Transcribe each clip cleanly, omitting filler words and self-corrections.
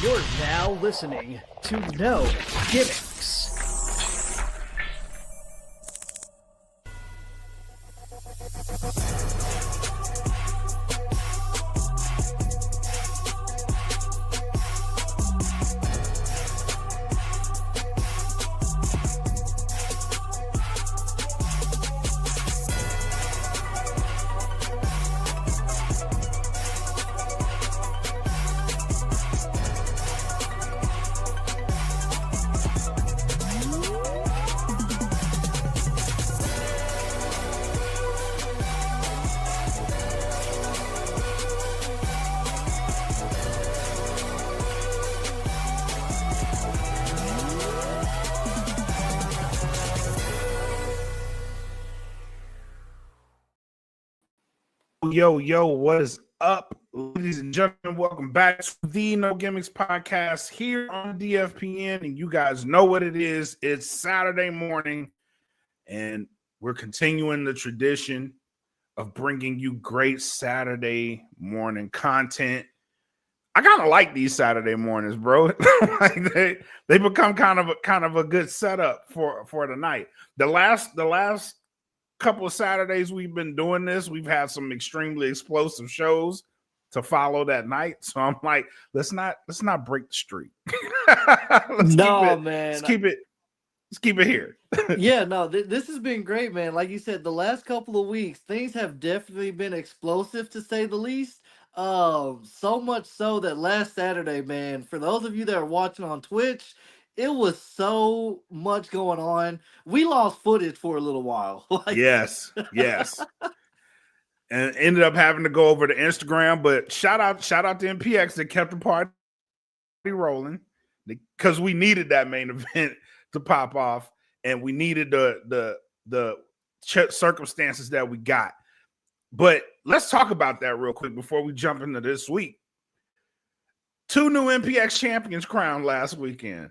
You're now listening to No Gimmicks. Yo, what is up, ladies and gentlemen? Welcome back to the No Gimmicks podcast here on DFPN. And you guys know what it is. It's Saturday morning, and we're continuing the tradition of bringing you great Saturday morning content. I kind of like these Saturday mornings, bro. Like they become kind of a good setup for the night. The last couple of Saturdays we've been doing this, we've had some extremely explosive shows to follow that night. So I'm like, let's not break the streak. Let's keep it here. Yeah, no, this has been great, man. Like you said, the last couple of weeks, things have definitely been explosive to say the least. So much so that last Saturday, man, for those of you that are watching on Twitch, it was so much going on. We lost footage for a little while. Yes. And ended up having to go over to Instagram, but shout out to MPX that kept the party rolling because we needed that main event to pop off, and we needed the circumstances that we got. But let's talk about that real quick before we jump into this week. 2 new MPX champions crowned last weekend.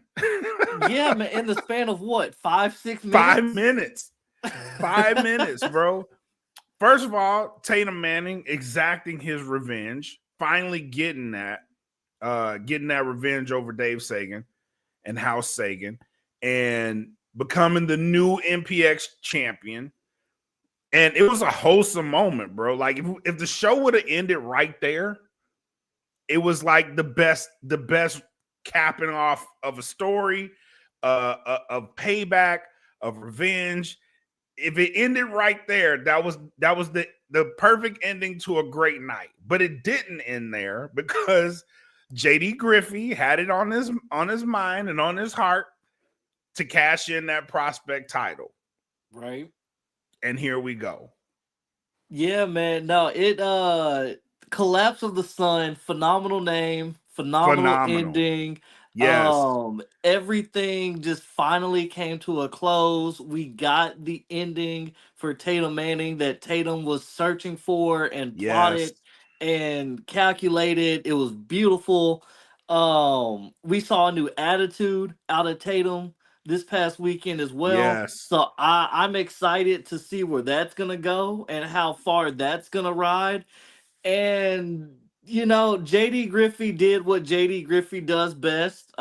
Yeah, man, in the span of what, 5-6 minutes? 5 minutes. 5 minutes, bro. First of all, Tatum Manning exacting his revenge, finally getting that revenge over Dave Sagan and House Sagan, and becoming the new MPX champion. And it was a wholesome moment, bro. Like if the show would have ended right there, it was like the best capping off of a story, of payback, of revenge. If it ended right there, that was the perfect ending to a great night. But it didn't end there because JD Griffey had it on his mind and on his heart to cash in that prospect title. Right. And here we go. Yeah, man. No, it Collapse of the Sun, phenomenal name, phenomenal ending. Yes. Everything just finally came to a close. We got the ending for Tatum Manning that Tatum was searching for and plotted and calculated. It was beautiful. We saw a new attitude out of Tatum this past weekend as well. Yes. So I'm excited to see where that's gonna go and how far that's gonna ride. And you know, JD Griffey did what JD Griffey does best.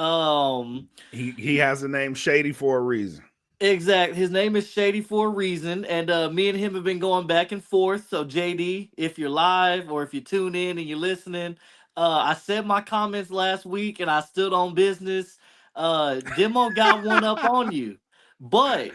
He has the name Shady for a reason. Exact. His name is Shady for a reason. And me and him have been going back and forth. So JD, if you're live or if you tune in and you're listening, I said my comments last week and I stood on business. Demo got one up on you. But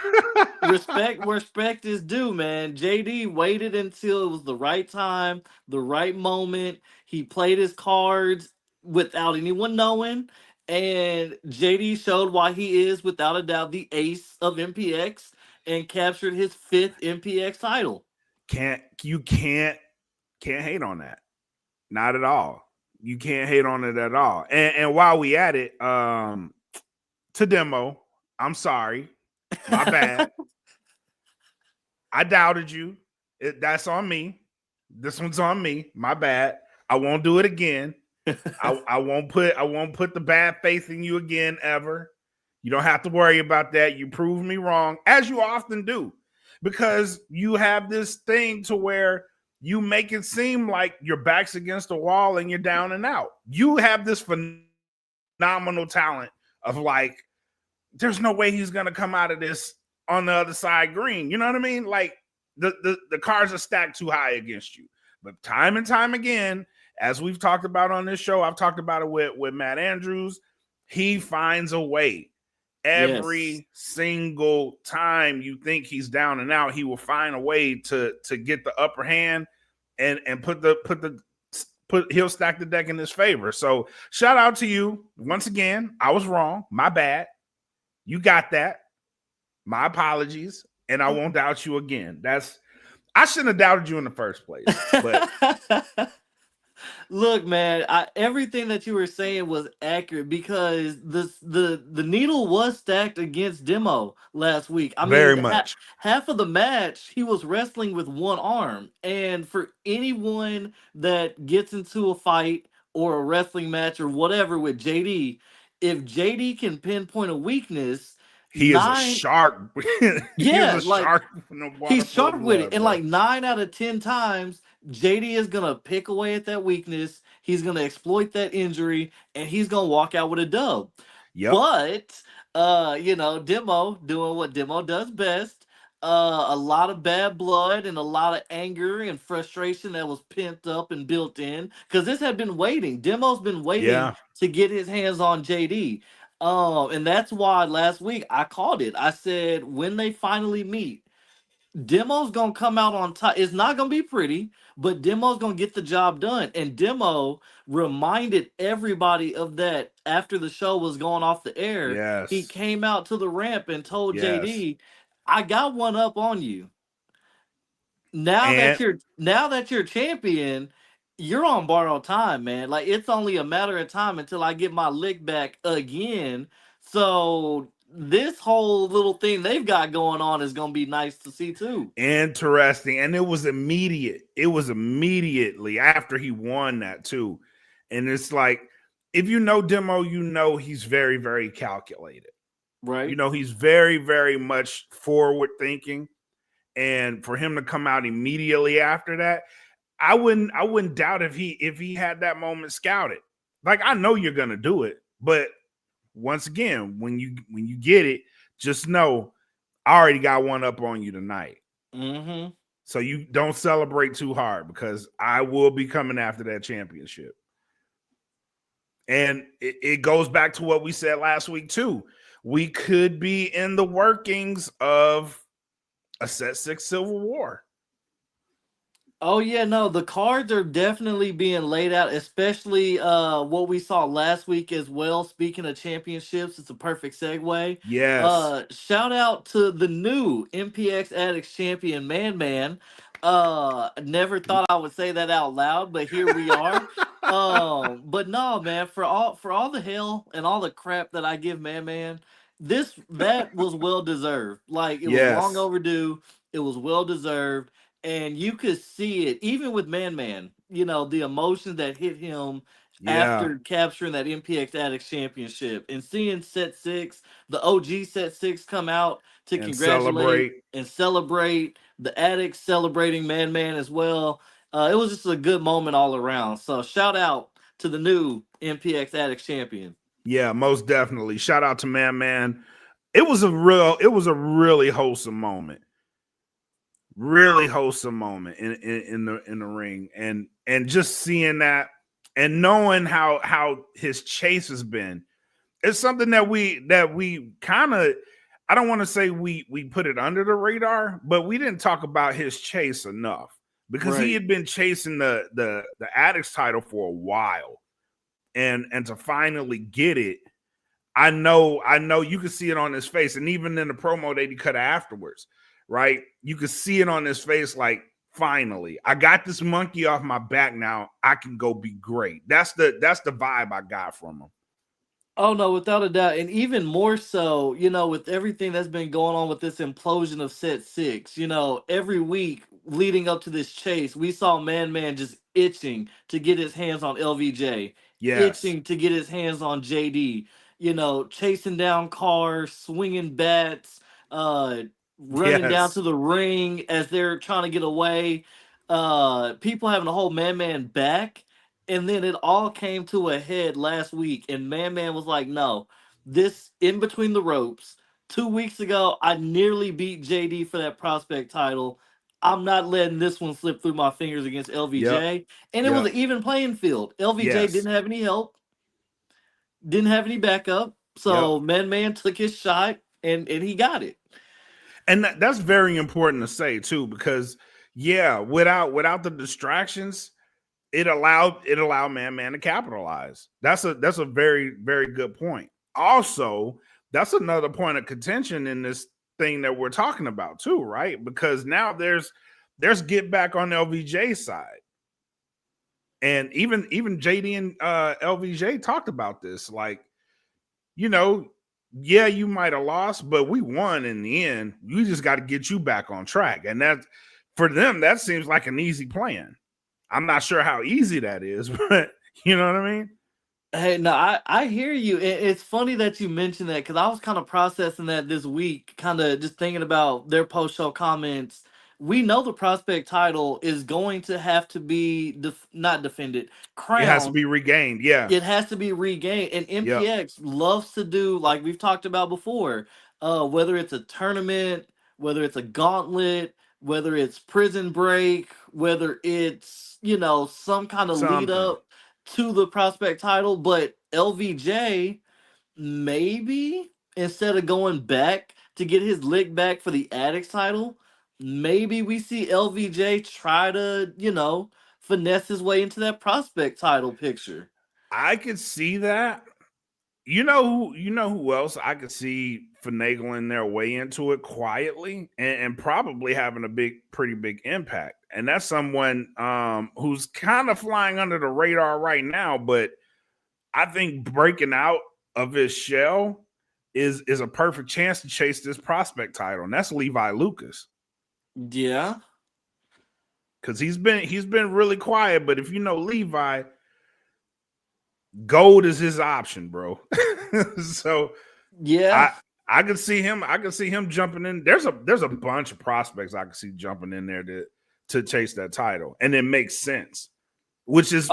respect where respect is due, man. JD waited until it was the right time, the right moment. He played his cards without anyone knowing. And JD showed why he is, without a doubt, the ace of MPX and captured his 5th MPX title. Can't hate on that. Not at all. You can't hate on it at all. And while we at it, to Demo, I'm sorry. My bad. I doubted you. That's on me. This one's on me. My bad. I won't do it again. I won't put the bad faith in you again ever. You don't have to worry about that. You proved me wrong, as you often do, because you have this thing to where you make it seem like your back's against the wall and you're down and out. You have this phenomenal talent of like, there's no way he's gonna come out of this on the other side green. You know what I mean? Like the cards are stacked too high against you. But time and time again, as we've talked about on this show, I've talked about it with Matt Andrews. He finds a way. Yes. Every single time you think he's down and out, he will find a way to get the upper hand and he'll stack the deck in his favor. So shout out to you once again. I was wrong. My bad. You got that. My apologies. And I won't doubt you again. I shouldn't have doubted you in the first place. But Look, man, everything that you were saying was accurate because the needle was stacked against Demo last week. I very mean, much. half of the match he was wrestling with one arm, and for anyone that gets into a fight or a wrestling match or whatever with JD, if JD can pinpoint a weakness, He is a nine, shark. He is yeah, a like shark in the water he's full of sharp with it. blood, And bro. like 9 out of 10 times, JD is gonna pick away at that weakness. He's gonna exploit that injury, and he's gonna walk out with a dub. Yep. But Demo doing what Demo does best. A lot of bad blood and a lot of anger and frustration that was pent up and built in. Because this had been waiting. Demo's been waiting Yeah. to get his hands on JD. And that's why last week I called it. I said when they finally meet, Demo's gonna come out on top. It's not gonna be pretty, but Demo's gonna get the job done. And Demo reminded everybody of that after the show was going off the air. He Yes. came out to the ramp and told Yes. JD, "I got one up on you. Now that And you're champion, you're on borrowed time, man. Like it's only a matter of time until I get my lick back again." So this whole little thing they've got going on is gonna be nice to see too. interesting. And it was immediate. It was immediately after he won that too. And it's like, if you know Demo, you know he's very, very calculated. You Right. know, he's very, very much forward thinking. And for him to come out immediately after that, I wouldn't doubt if he had that moment scouted. Like, I know you're gonna do it, but once again, when you get it, just know I already got one up on you tonight. Mm-hmm. So you don't celebrate too hard because I will be coming after that championship. And it goes back to what we said last week too. We could be in the workings of a set 6 Civil War. Oh yeah, no, the cards are definitely being laid out, especially what we saw last week as well. Speaking of championships, it's a perfect segue. Yes. Shout out to the new MPX Addicts champion Man Man. Never thought I would say that out loud, but here we are. But no, man, for all the hell and all the crap that I give Man Man, that was well deserved. Like it was long Yes. overdue. It was well deserved, and you could see it even with Man Man. The emotion that hit him Yeah. after capturing that MPX Addicts Championship and seeing Set Six, the OG Set Six, come out to And congratulate celebrate. and celebrate the Addicts celebrating Man Man as well. It was just a good moment all around. So shout out to the new MPX Addicts champion. Yeah, most definitely. Shout out to Man Man. It was a really wholesome moment. Really wholesome moment in the ring. And just seeing that and knowing how his chase has been. It's something that we kind of, I don't want to say we put it under the radar, but we didn't talk about his chase enough because he Right. had been chasing the Addicts title for a while. And to finally get it, I know you could see it on his face, and even in the promo that he cut afterwards, right? You could see it on his face, like, finally, I got this monkey off my back. Now I can go be great. That's the vibe I got from him. Oh no, without a doubt, and even more so, with everything that's been going on with this implosion of Set Six, every week leading up to this chase, we saw Man Man just itching to get his hands on LVJ, Yes, itching to get his hands on JD, chasing down cars, swinging bats, uh, running down yes, to the ring as they're trying to get away, people having to hold Man Man back. And then it all came to a head last week, and Man was like, "No, this in between the ropes." 2 weeks ago, I nearly beat JD for that prospect title. I'm not letting this one slip through my fingers against Yep. LVJ. And it was Yep. an even playing field. LVJ Yes. didn't have any help, didn't have any backup. Yep. So Man took his shot and he got it. And that's very important to say too, because without the distractions, it allowed Man to capitalize. That's a very, very good point. Also, that's another point of contention in this thing that we're talking about too, right? Because now there's get back on LVJ's side. And even JD and LVJ talked about this. Like, you might have lost, but we won in the end. We just got to get you back on track. And that, for them, that seems like an easy plan. I'm not sure how easy that is, but you know what I mean? Hey, no, I hear you. It's funny that you mentioned that because I was kind of processing that this week, kind of just thinking about their post show comments. We know the prospect title is going to have to be not defended, It has to crowned. be regained. Yeah. It has to be regained. And Yep. MPX loves to do, like we've talked about before, whether it's a tournament, whether it's a gauntlet, whether it's prison break, whether it's, some kind of lead Something. up to the prospect title. But LVJ, maybe instead of going back to get his lick back for the Addicts title, maybe we see LVJ try to, finesse his way into that prospect title picture. I could see that. You know who else I could see finagling their way into it quietly and probably having a pretty big impact. And that's someone who's kind of flying under the radar right now, but I think breaking out of his shell is a perfect chance to chase this prospect title, and that's Levi Lucas. Yeah. Because he's been really quiet, but if you know Levi, gold is his option, bro. So Yeah. I could see him. I could see him jumping in. There's a bunch of prospects I could see jumping in there to chase that title, and it makes sense, which is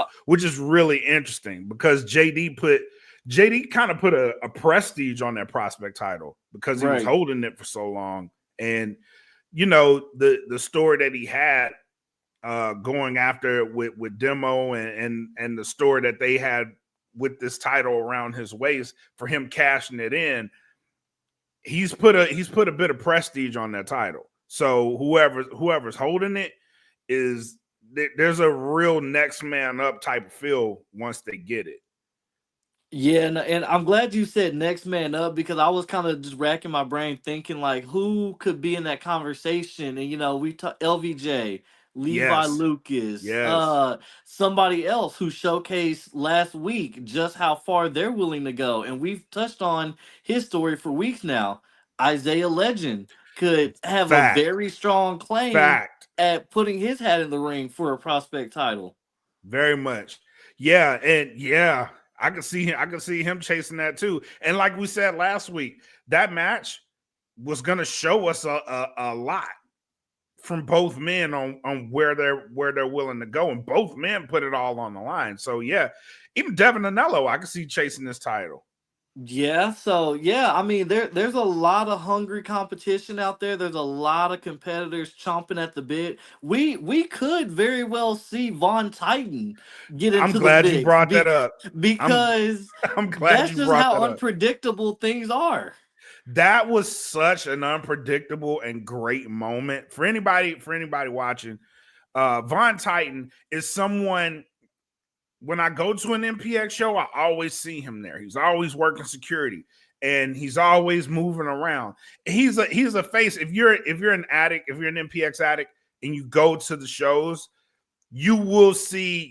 really interesting because JD kind of put a prestige on that prospect title because he was holding it for so long, and the story that he had going after with Demo and the story that they had with this title around his waist for him cashing it in. He's put a bit of prestige on that title. So whoever's holding it there's a real next man up type of feel once they get it. Yeah, and I'm glad you said next man up because I was kind of just racking my brain thinking like who could be in that conversation. And we talk LVJ, Levi Lucas, somebody else who showcased last week just how far they're willing to go. And we've touched on his story for weeks now. Isaiah Legend could have a very strong claim at putting his hat in the ring for a prospect title. Very much. Yeah, and yeah. I can see him chasing that too. And like we said last week, that match was going to show us a lot from both men on where they're willing to go, and both men put it all on the line. So yeah, even Devin Anello, I can see chasing this title. Yeah, so yeah, I mean there's a lot of hungry competition out there. There's a lot of competitors chomping at the bit. We could very well see Von Titan get into the mix. I'm glad you brought that up. Because I'm glad that's you just brought how that up. unpredictable things are. That was such an unpredictable and great moment for anybody watching. Von Titan is someone. When I go to an MPX show, I always see him there. He's always working security and he's always moving around. He's a face. If you're an addict, if you're an MPX addict and you go to the shows, you will see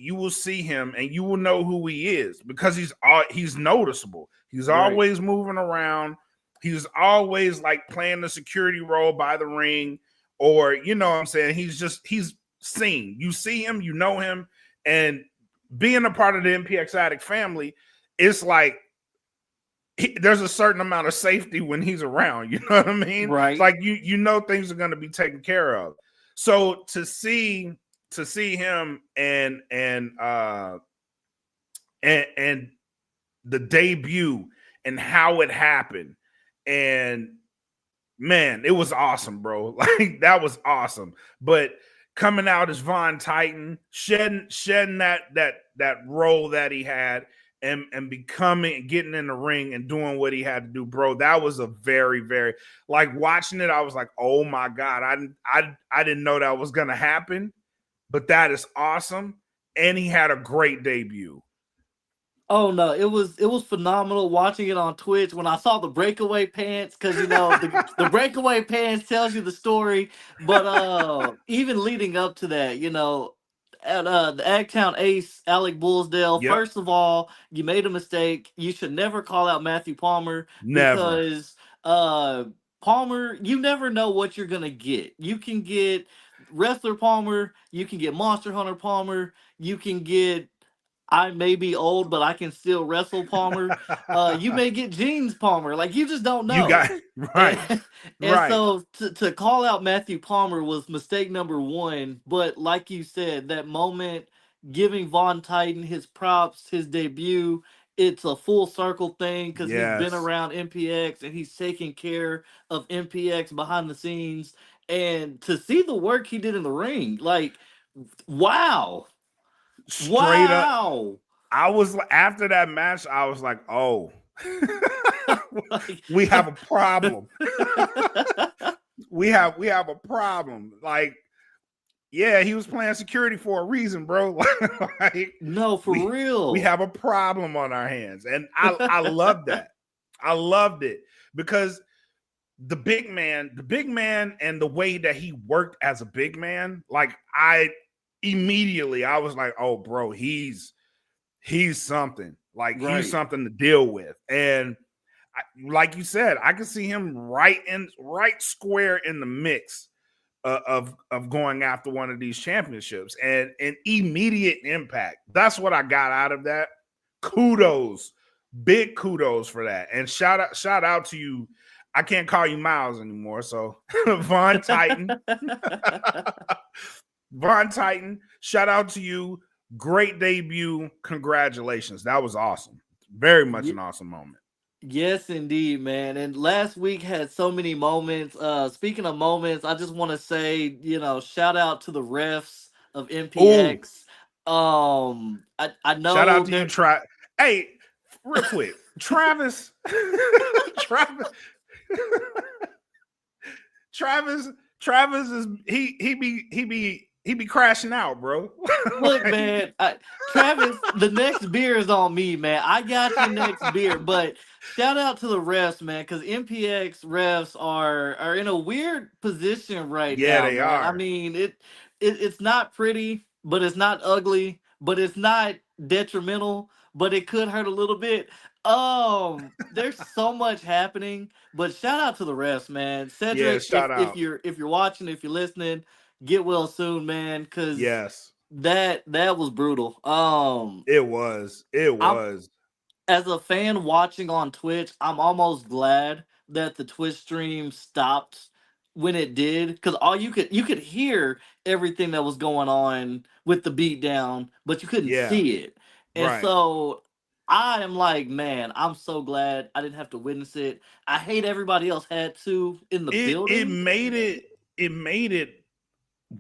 him and you will know who he is because he's noticeable. He's always moving around. He's always like playing the security role by the ring, or you know what I'm saying? He's seen. You see him, you know him, and being a part of the MPX Addict family, it's like there's a certain amount of safety when he's around. You know what I mean? Right. It's like you know things are going to be taken care of. So to see him and and the debut and how it happened. And man, it was awesome, bro. Like that was awesome. But coming out as Von Titan, shedding that role that he had, and becoming, getting in the ring and doing what he had to do, bro. That was a very, very, like, watching it, I was like, oh my God, I didn't know that was gonna happen, but that is awesome. And he had a great debut. Oh no, it was phenomenal watching it on Twitch when I saw the breakaway pants, because the breakaway pants tells you the story. But even leading up to that, at the Agtown Ace, Alec Bullsdale, Yep. first of all, you made a mistake. You should never call out Matthew Palmer, Never. because Palmer, you never know what you're gonna get. You can get wrestler Palmer, you can get Monster Hunter Palmer, you can get I may be old, but I can still wrestle Palmer. You may get Jeans Palmer. Like, you just don't You know. got right, And right. so to call out Matthew Palmer was mistake number one. But like you said, that moment, giving Von Titan his props, his debut, it's a full circle thing, because he's been Yes. around MPX and he's taking care of MPX behind the scenes. And to see the work he did in the ring, like, wow. Straight up. Wow. I was, after that match, I was like, oh, Like, we have a problem. we have a problem. Like, yeah, he was playing security for a reason, bro. Like, no, for real. we have a problem on our hands. And I love that. I loved it, because the big man and the way that he worked as a big man, like, I was like, oh, bro, he's something. Like, Right. he's something to deal with. And like you said, I can see him right square in the mix of going after one of these championships, and an immediate impact. That's what I got out of that. Kudos, big kudos for that. And shout out to you. I can't call you Miles anymore, so Von Titan. Von Titan, shout out to you. Great debut. Congratulations. That was awesome. Very much an awesome moment. Yes, indeed, man. And last week had so many moments. Speaking of moments, I just want to say, shout out to the refs of MPX. I know shout out to you, Hey, real quick, Travis. Travis is he be crashing out, bro. Look, man, Travis, the next beer is on me, man. I got your next beer, but shout out to the refs, man, because MPX refs are in a weird position right now. They man. are. I mean, it's not pretty, but it's not ugly, but it's not detrimental, but it could hurt a little bit. There's so much happening, but shout out to the refs, man. Cedric, shout out. if you're watching, if you're listening, get well soon, man, because that was brutal. It was. As a fan watching on Twitch, I'm almost glad that the Twitch stream stopped when it did, because all you could hear everything that was going on with the beatdown, but you couldn't see it. And so I am like, man, I'm so glad I didn't have to witness it. I hate everybody else had to in the building. It made it,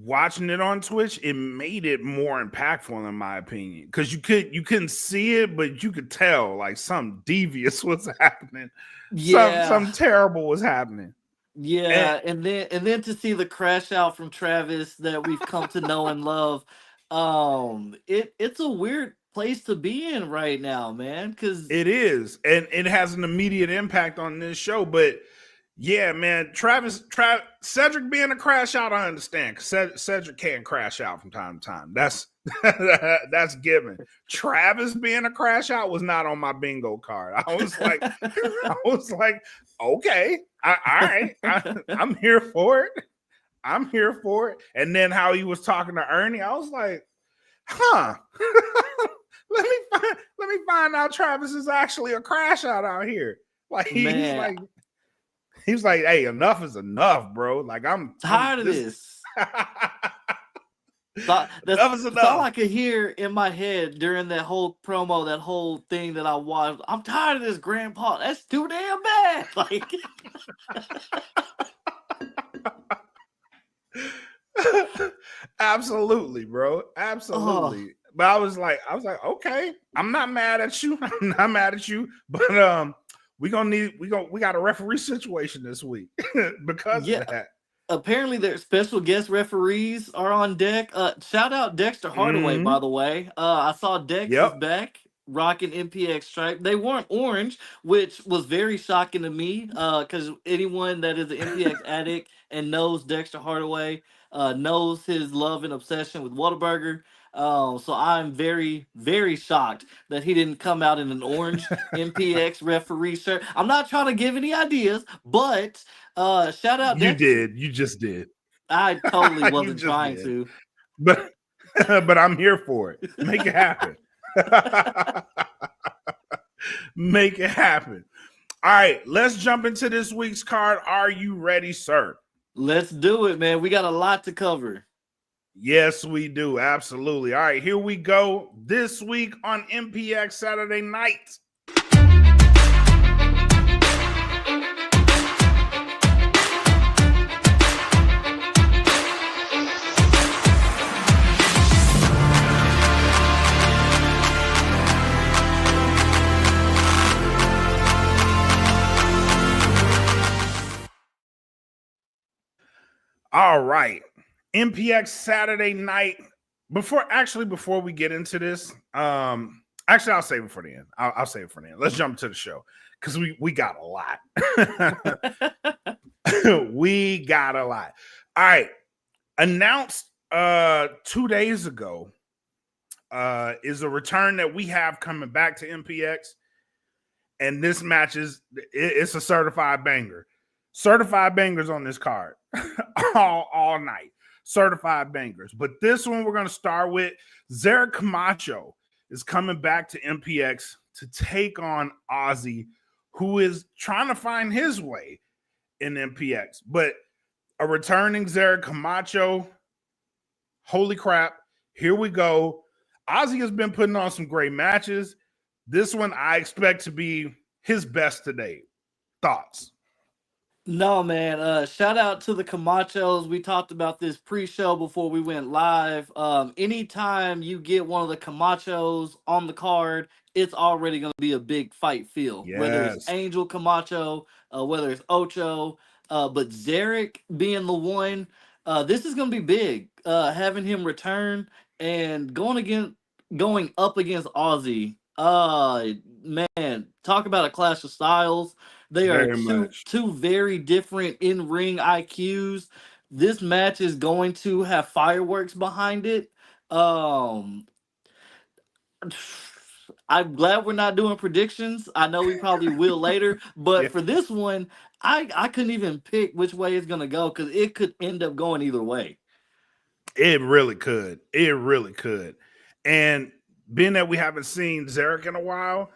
watching it on Twitch, it made it more impactful, in my opinion, because you couldn't see it, but you could tell, like, something devious was happening. Something terrible was happening. Yeah, and then to see the crash out from Travis that we've come to know and love, it's a weird place to be in right now, man, because it is, and it has an immediate impact on this show. But yeah, man, Cedric being a crash out, I understand, because Cedric can crash out from time to time. That's that's given. Travis being a crash out was not on my bingo card. I was like, okay, all right, I'm here for it. I'm here for it. And then how he was talking to Ernie, I was like, huh. let me find out Travis is actually a crash out here. Like, he's like, hey, enough is enough, bro. Like, I'm tired of this. So Enough is that's all enough. I could hear in my head during that whole promo, that whole thing that I watched. I'm tired of this, Grandpa. That's too damn bad. Like, Absolutely, bro. oh Absolutely. But I was like, okay, I'm not mad at you. I'm not mad at you. But we got a referee situation this week because of yeah. that. Apparently, their special guest referees are on deck. Shout out Dexter Hardaway, by Mhm. the way. I saw Dex is Yep. back rocking MPX stripe. They weren't orange, which was very shocking to me. Because anyone that is an MPX addict and knows Dexter Hardaway, knows his love and obsession with Whataburger. So I'm very, very shocked that he didn't come out in an orange MPX referee shirt. I'm not trying to give any ideas, but shout out You Dexter. did. You just did. I totally You wasn't just trying did. to. But but I'm here for it. Make it happen. Make it happen. All right, let's jump into this week's card. Are you ready, sir? Let's do it, man. We got a lot to cover. Yes, we do. Absolutely. All right, here we go. This week on MPX Saturday night. All right. MPX Saturday night. Before we get into this, actually I'll save it for the end. I'll save it for the end. Let's jump to the show because we got a lot. We got a lot. All right. Announced 2 days ago is a return that we have coming back to MPX. And this match it's a certified banger. Certified bangers on this card all night. Certified bangers. But this one we're going to start with. Zarek Camacho is coming back to MPX to take on Ozzy, who is trying to find his way in MPX. But a returning Zarek Camacho, holy crap, here we go. Ozzy has been putting on some great matches. This one I expect to be his best today. Thoughts? No, man. Shout out to the Camachos. We talked about this pre-show before we went live. Anytime you get one of the Camachos on the card, it's already going to be a big fight feel. Whether it's Yes. Angel Camacho, whether it's Ocho, but Zarek being the one, this is going to be big. Having him return and going up against Aussie. Man, talk about a clash of styles. They are Very two much. two very different in-ring IQs. This match is going to have fireworks behind it. Um I'm glad we're not doing predictions. I know we probably will later, but Yeah, for this one, I couldn't even pick which way it's gonna go because it could end up going either way. it really could. It really could. And being that we haven't seen Zarek in a while,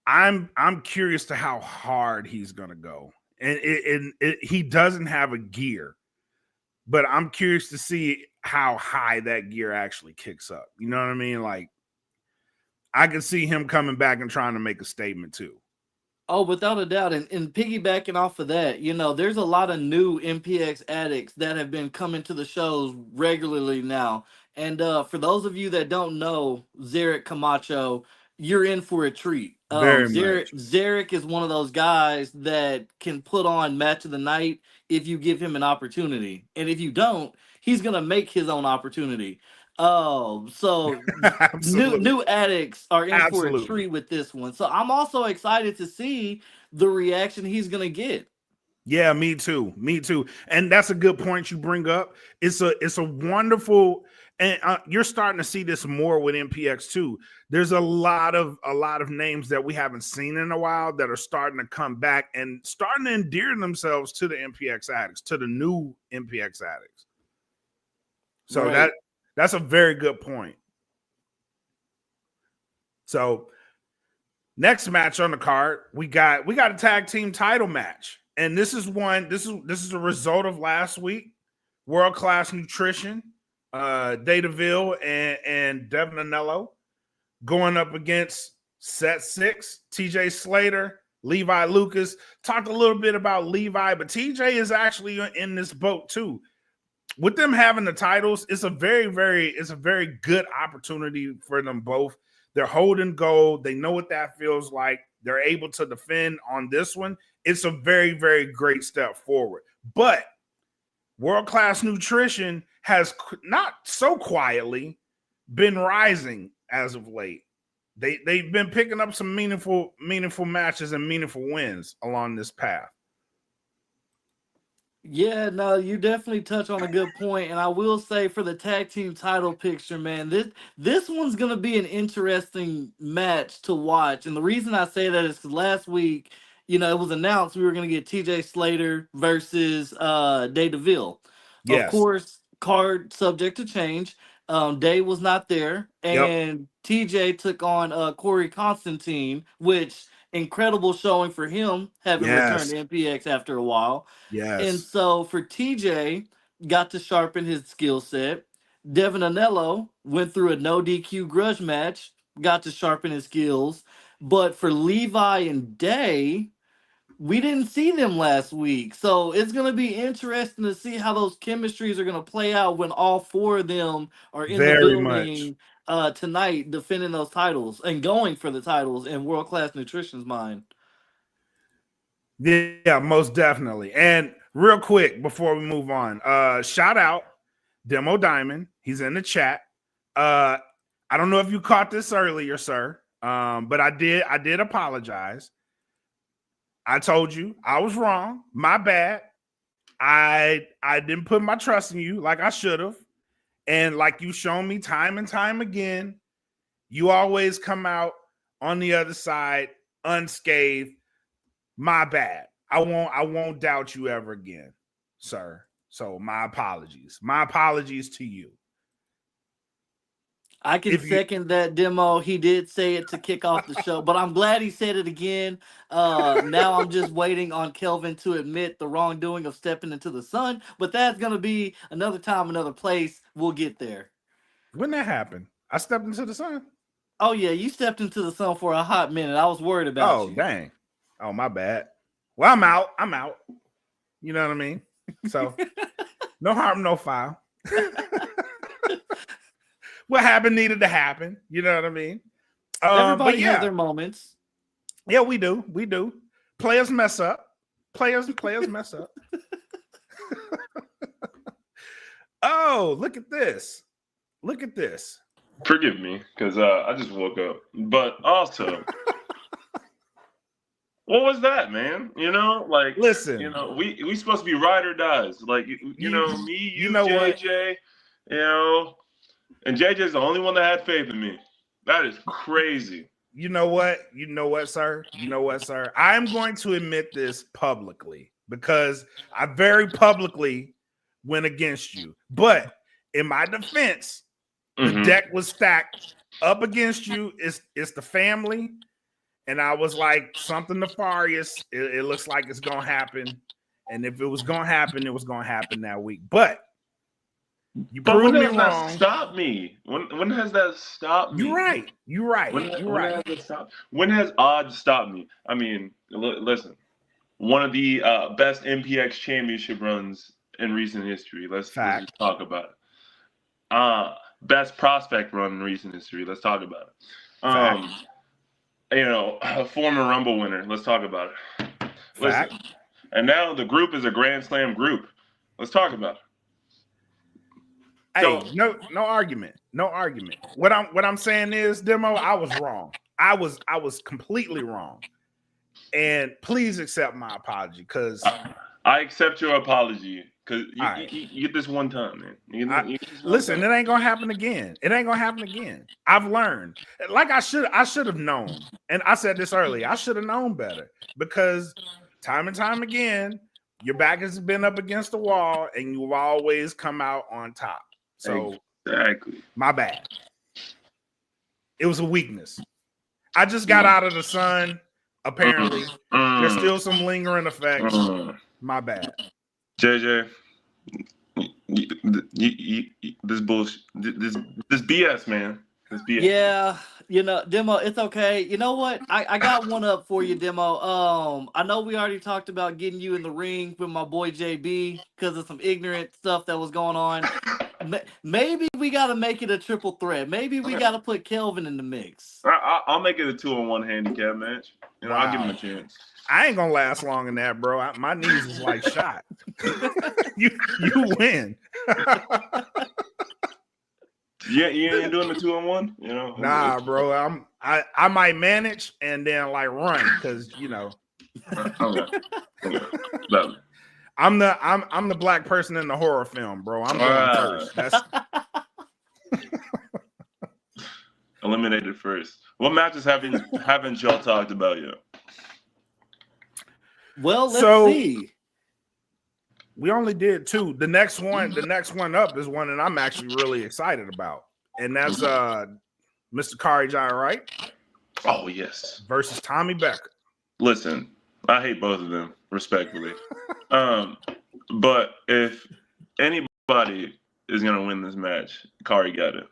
I'm curious to how hard he's gonna go. And he doesn't have a gear, but I'm curious to see how high that gear actually kicks up. You know what I mean? Like I can see him coming back and trying to make a statement too. Oh, without a doubt. And piggybacking off of that, there's a lot of new MPX addicts that have been coming to the shows regularly now. And for those of you that don't know Zarek Camacho, you're in for a treat. Very Zarek, much. Zarek is one of those guys that can put on match of the night if you give him an opportunity. And if you don't, he's gonna make his own opportunity. So new Absolutely. new addicts are in for a Absolutely. treat with this one. So I'm also excited to see the reaction he's gonna get. Yeah, me too. Me too. And that's a good point you bring up. It's a wonderful, and you're starting to see this more with MPX too. There's a lot of names that we haven't seen in a while that are starting to come back and starting to endear themselves to the MPX addicts, to the new MPX addicts. So Right. that's a very good point. So next match on the card, we got a tag team title match. And this is a result of last week. World Class Nutrition Dataville and Devin Anello going up against set 6, TJ Slater, Levi Lucas. Talked a little bit about Levi, but TJ is actually in this boat too. With them having the titles, it's a very good opportunity for them both. They're holding gold. They know what that feels like. They're able to defend on this one. It's a very great step forward. But World Class Nutrition has not so quietly been rising as of late. They've been picking up some meaningful matches and meaningful wins along this path. Yeah, no, you definitely touch on a good point, and I will say for the tag team title picture, man, this one's gonna be an interesting match to watch. And the reason I say that is because last week, it was announced we were gonna get TJ Slater versus Day DeVille. Of Yes. course, card subject to change. Day was not there, and TJ took on Corey Constantine, which incredible showing for him having returned to MPX after a while. And Yes. so for TJ, got to sharpen his skill set. Devin Anello went through a no DQ grudge match, got to sharpen his skills. But for Levi and Day, we didn't see them last week. So it's going to be interesting to see how those chemistries are going to play out when all 4 of them are in the Very much. building tonight defending those titles and going for the titles in World Class Nutrition's mind. Yeah, most definitely. And real quick before we move on, shout out Demo Diamond. He's in the chat. I don't know if you caught this earlier, sir, but I did apologize. I told you I was wrong. My bad. I didn't put my trust in you like I should have. And like you've shown me time and time again, you always come out on the other side unscathed. My bad. I won't doubt you ever again, sir. So my apologies. My apologies to you. I can second that demo. He did say it to kick off the show, but I'm glad he said it again. Now I'm just waiting on Kelvin to admit the wrongdoing of stepping into the sun, but that's going to be another time, another place. We'll get there. When that happened, I stepped into the sun. Oh, yeah, you stepped into the sun for a hot minute. I was worried about you. Oh, dang. Oh, my bad. Well, I'm out. You know what I mean? So, no harm, no foul. What happened needed to happen. You know what I mean? Everybody has their moments. Yeah, we do. Players mess up. Players mess up. Oh, look at this. Forgive me, because I just woke up. But also, what was that, man? Listen. We supposed to be ride or dies. Like, me, you JJ, and JJ's the only one that had faith in me. That is crazy. You know what, sir? I'm going to admit this publicly because I very publicly went against you. But in my defense, the deck was stacked up against you. It's the family. And I was like, something nefarious. It looks like it's going to happen. And if it was going to happen, it was going to happen that week. But you proved me wrong. That stopped me? When has that stopped me? You're right. When has odds stopped me? I mean, listen, one of the best MPX championship runs in recent history. Let's just talk about it. Best prospect run in recent history. Let's talk about it. A former Rumble winner. Let's talk about it. Listen, and now the group is a Grand Slam group. Let's talk about it. Hey, no argument. What I'm saying is, Demo, I was wrong. I was completely wrong. And please accept my apology, because I accept your apology, because you get this one time, man. Listen, it ain't gonna happen again. I've learned. Like I should have known. And I said this earlier. I should have known better, because time and time again, your back has been up against the wall, and you've always come out on top. So exactly, my bad. It was a weakness. I just got out of the sun. Apparently, there's still some lingering effects. My bad. JJ, This bullshit, this BS, man. This BS. Yeah, Demo, it's okay. You know what? I got one up for you, Demo. I know we already talked about getting you in the ring with my boy JB because of some ignorant stuff that was going on. Maybe we got to make it a triple threat. Maybe we got to put Kelvin in the mix. I'll make it a 2-on-1 handicap match. I'll give him a chance. I ain't gonna last long in that, bro. My knees is like shot. you win. Yeah, you ain't doing the 2-on-1, Nah, bro. I might manage and then like run because Okay. I'm the black person in the horror film, bro. I'm going first. That's eliminated first. What matches haven't y'all talked about yet? Well, let's see. We only did 2. The next one up is one that I'm actually really excited about, and that's Mr. Kari John Wright. Oh yes, versus Tommy Becker. Listen, I hate both of them, respectfully. But if anybody is gonna win this match, Kari got it.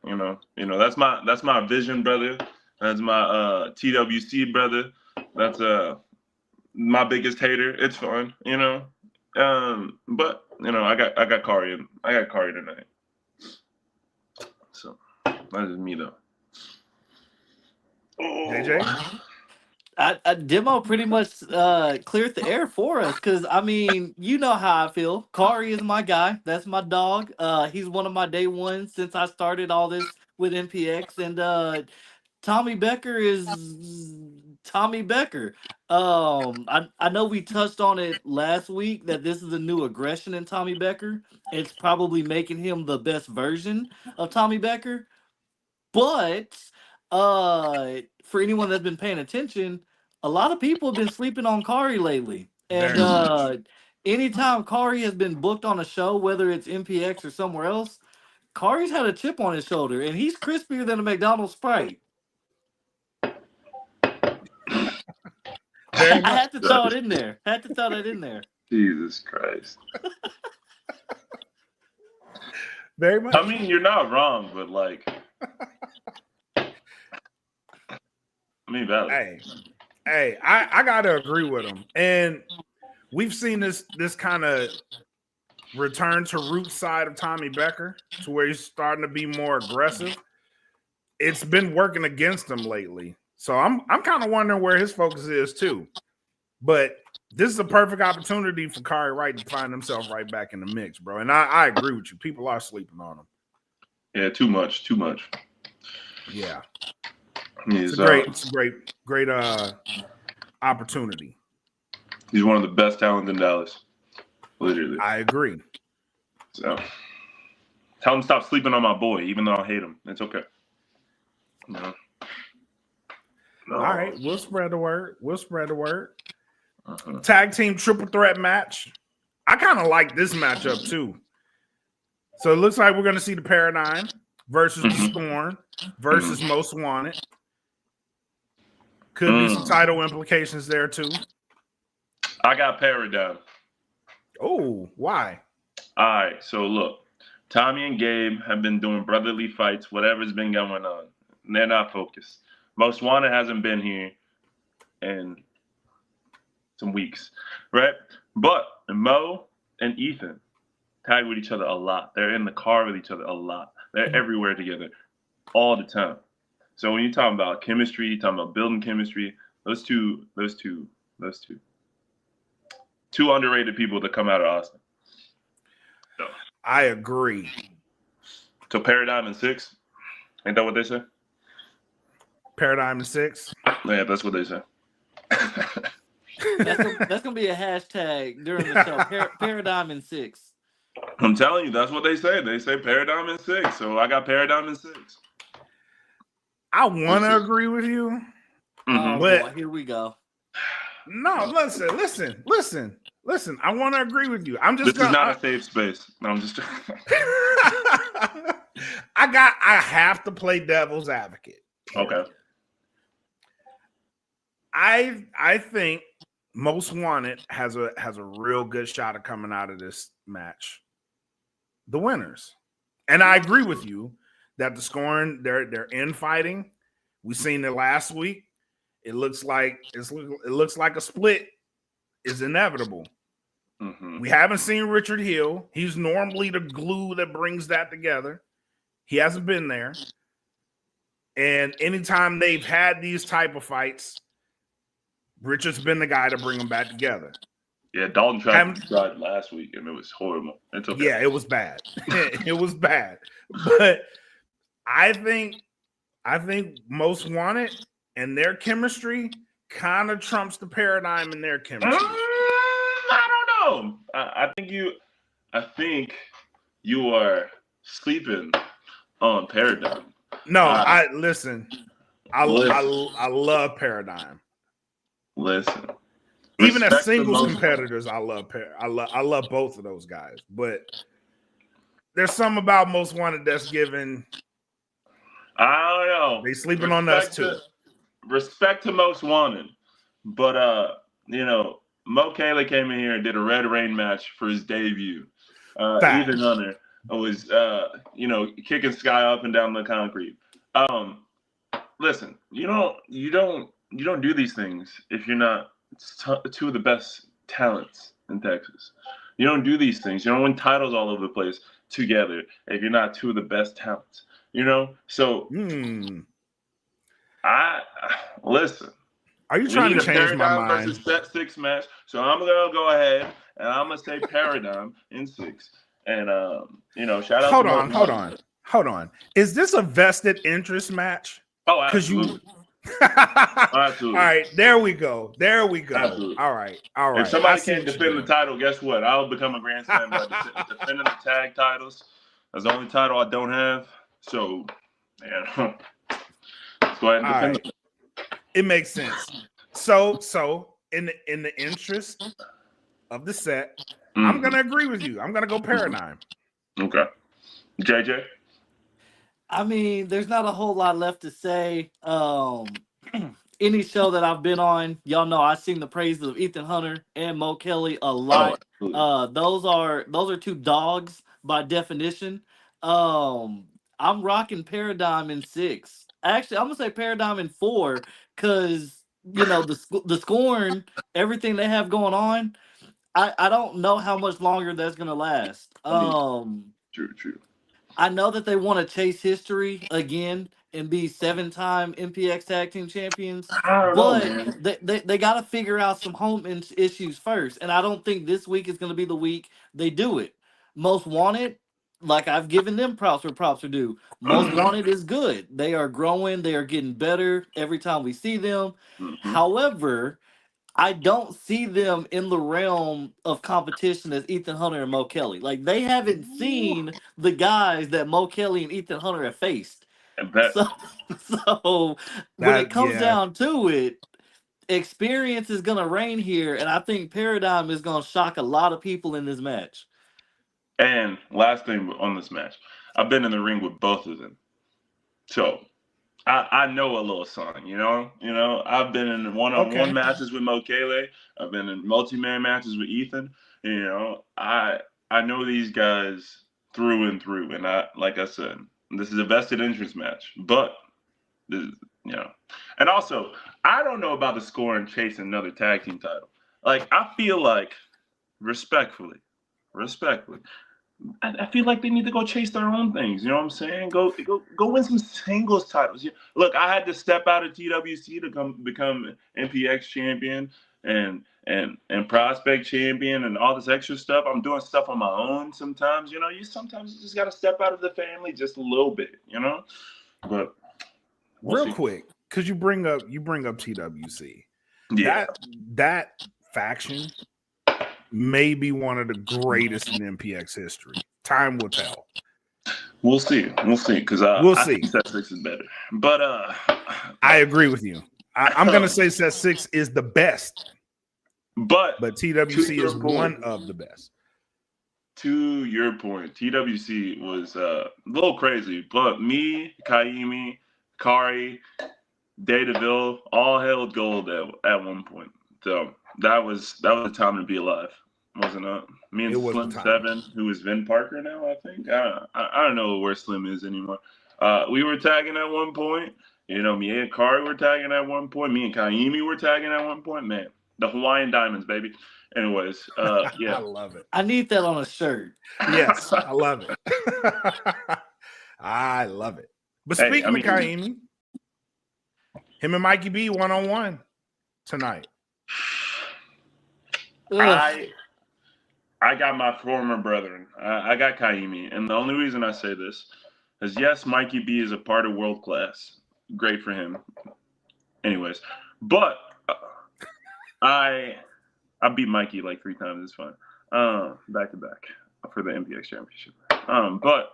That's my vision, brother. That's my TWC brother. That's my biggest hater. It's fun, But I got Kari. I got Kari tonight. So that is me though. JJ. Demo pretty much cleared the air for us because you know how I feel. Kari is my guy. That's my dog. He's one of my day ones since I started all this with MPX, and Tommy Becker is Tommy Becker. I know we touched on it last week that this is a new aggression in Tommy Becker. It's probably making him the best version of Tommy Becker, but for anyone that's been paying attention, a lot of people have been sleeping on Kari lately. And anytime Kari has been booked on a show, whether it's MPX or somewhere else, Kari's had a chip on his shoulder, and he's crispier than a McDonald's Sprite. I had to throw it in there. Had to throw that in there. Jesus Christ. Very much. I mean, you're not wrong, but like, valid. Hey, I gotta agree with him. And we've seen this kind of return to root side of Tommy Becker to where he's starting to be more aggressive. It's been working against him lately. So I'm kind of wondering where his focus is too. But this is a perfect opportunity for Kari Wright to find himself right back in the mix, bro. And I agree with you. People are sleeping on him. Yeah, too much. Yeah. It's a great opportunity. He's one of the best talents in Dallas. Literally. I agree. So tell him to stop sleeping on my boy, even though I hate him. It's okay. No. All right, we'll spread the word. Tag team triple threat match. I kind of like this matchup too. So it looks like we're going to see the Paradigm versus the Storm versus Most Wanted. Could be some title implications there too. I got Paradigm. Oh, why? All right, so look, Tommy and Gabe have been doing brotherly fights, whatever's been going on. They're not focused. Most Wanted hasn't been here in some weeks, right? But Mo and Ethan tag with each other a lot. They're in the car with each other a lot. They're everywhere together all the time. So when you're talking about chemistry, you're talking about building chemistry, those two underrated people that come out of Austin. So, I agree. So Paradigm and 6, ain't that what they say? Paradigm and 6. Yeah, that's what they say. That's gonna be a hashtag during the show. Paradigm and 6. I'm telling you, that's what they say. They say Paradigm and 6. So I got Paradigm and 6. I want to agree with you, but boy, here we go. No, listen. I want to agree with you. I'm just. This is not a safe space. No, I'm just. I have to play devil's advocate. Okay. I think Most Wanted has a real good shot of coming out of this match. the winners. And I agree with you that the scoring, they're infighting. We seen it last week. It looks like a split is inevitable. Mm-hmm. We haven't seen Richard Hill. He's normally the glue that brings that together. He hasn't been there. And anytime they've had these type of fights, Richard's been the guy to bring them back together. Yeah, Dalton tried last week, and it was horrible. It's okay. Yeah, it was bad. It was bad. But I think Most Wanted and their chemistry kind of trumps the Paradigm in their chemistry. I don't know. I think you are sleeping on Paradigm. No, I love Paradigm. Listen. Even as singles competitors, I love both of those guys. But there's something about Most Wanted that's given. I don't know. They sleeping on us too. Respect to Most Wanted, but Mo Caley came in here and did a Red Rain match for his debut. Ethan Hunter was kicking Sky up and down the concrete. Listen, you don't do these things if you're not two of the best talents in Texas. You don't do these things. You don't win titles all over the place together if you're not two of the best talents. So I listen. Are you trying to change my mind? Versus Set 6 match. So I'm gonna go ahead and I'm gonna say Paradigm in 6. And shout out. Hold on. Is this a vested interest match? Oh, absolutely. All Absolutely. right, there we go. Absolutely. All right. If somebody can't defend the title, guess what? I'll become a Grand Slam by defending the tag titles. That's the only title I don't have. So, let's go ahead and defend it. It makes sense. So in the interest of the set, I'm gonna agree with you. I'm gonna go Paradigm. Okay, JJ. I mean, there's not a whole lot left to say. Any show that I've been on, y'all know I sing the praises of Ethan Hunter and Mo Kelly a lot. Those are two dogs by definition. I'm rocking Paradigm in 6. Actually, I'm gonna say Paradigm in 4 because the scoring, everything they have going on. I don't know how much longer that's gonna last. True. I know that they want to chase history again and be 7-time MPX Tag Team Champions, they got to figure out some home issues first. And I don't think this week is going to be the week they do it. Most Wanted, like I've given them props where props are due. Most Wanted is good. They are growing. They are getting better every time we see them. However, I don't see them in the realm of competition as Ethan Hunter and Mo Kelly. Like, they haven't seen the guys that Mo Kelly and Ethan Hunter have faced. So when it comes down to it, experience is going to reign here, and I think Paradigm is going to shock a lot of people in this match. And last thing on this match, I've been in the ring with both of them. So I know a little something, I've been in one-on-one matches with Mo Kelly. I've been in multi-man matches with Ethan. I know these guys through and through, and like I said, this is a vested interest match. But and also I don't know about the score and chasing another tag team title. Like, I feel like respectfully. I feel like they need to go chase their own things. You know what I'm saying? Go win some singles titles. Look, I had to step out of TWC to become MPX champion and prospect champion and all this extra stuff. I'm doing stuff on my own sometimes. You sometimes just got to step out of the family just a little bit. But real quick, because you bring up TWC. Yeah, that faction may be one of the greatest in MPX history. Time will tell. We'll see. Because I think Set 6 is better. But I agree with you. I'm gonna say Set 6 is the best. But TWC is one of the best. To your point, TWC was a little crazy, but me, Kaimi, Kari, Day DeVille all held gold at one point. So that was the time to be alive. wasn't up. Me and It was Slim the time. 7, who is Vin Parker now, I think. I don't know where Slim is anymore. We were tagging at one point. Me and Kari were tagging at one point. Me and Kaimi were tagging at one point. Man, the Hawaiian Diamonds, baby. Anyways, yeah. I love it. I need that on a shirt. Yes, I love it. I love it. But speaking of Kaimi, him and Mikey B one-on-one tonight. Ugh. I got my former brethren. I got Kaimi. And the only reason I say this is, yes, Mikey B is a part of world class. Great for him. Anyways, but I beat Mikey like 3 times. It's fine. Back to back for the MPX championship. But